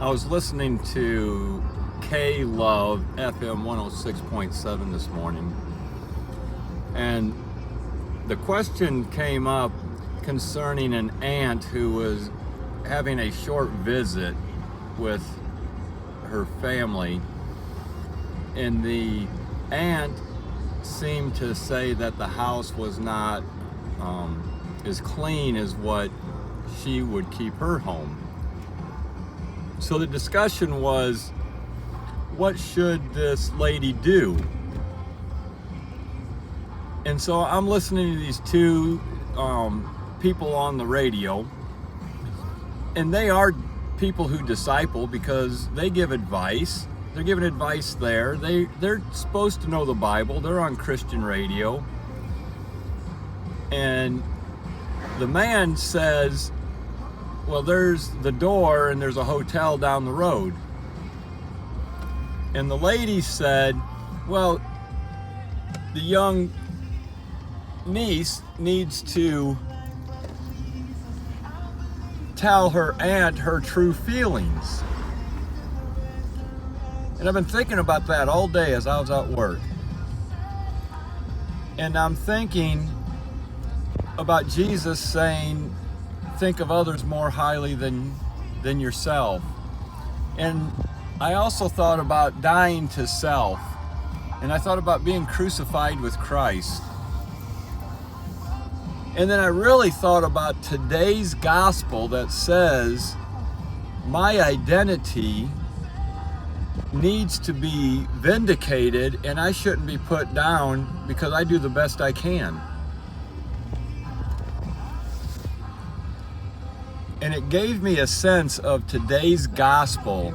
I was listening to K Love FM 106.7 this morning, and the question came up concerning an aunt who was having a short visit with her family, and the aunt seemed to say that the house was not as clean as what she would keep her home. So the discussion was, what should this lady do? And so I'm listening to these two people on the radio, and they are people who disciple because they give advice. They're giving advice there. They're supposed to know the Bible. They're on Christian radio. And the man says, well, there's the door and there's a hotel down the road. And the lady said, well, the young niece needs to tell her aunt her true feelings. And I've been thinking about that all day as I was at work. And I'm thinking about Jesus saying, think of others more highly than yourself. And I also thought about dying to self. And I thought about being crucified with Christ. And then I really thought about today's gospel that says my identity needs to be vindicated and I shouldn't be put down because I do the best I can. And it gave me a sense of today's gospel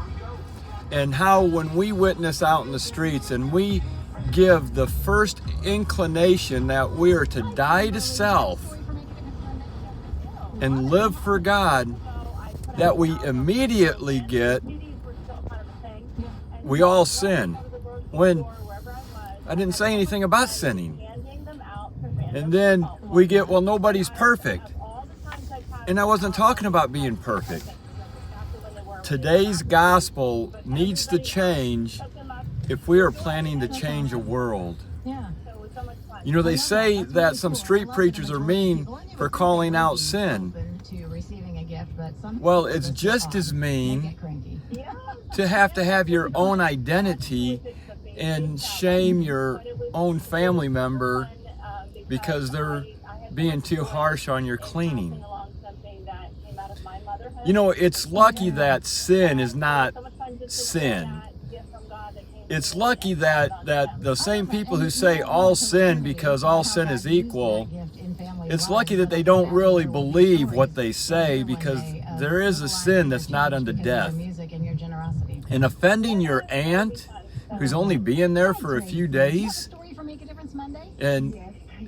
and how when we witness out in the streets and we give the first inclination that we are to die to self and live for God, that we immediately get, we all sin. When I didn't say anything about sinning. And then we get, well, nobody's perfect. And I wasn't talking about being perfect. Today's gospel needs to change if we are planning to change a world. You know, they say that some street preachers are mean for calling out sin. Well, it's just as mean to have your own identity and shame your own family member because they're being too harsh on your cleaning. You know, it's lucky that sin is not sin. It's lucky that the same people who say all sin because all sin is equal, it's lucky that they don't really believe what they say, because there is a sin that's not unto death. And offending your aunt, who's only being there for a few days, and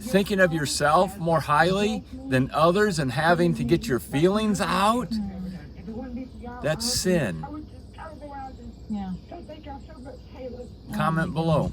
thinking of yourself more highly than others and having to get your feelings out, that's sin. Comment below.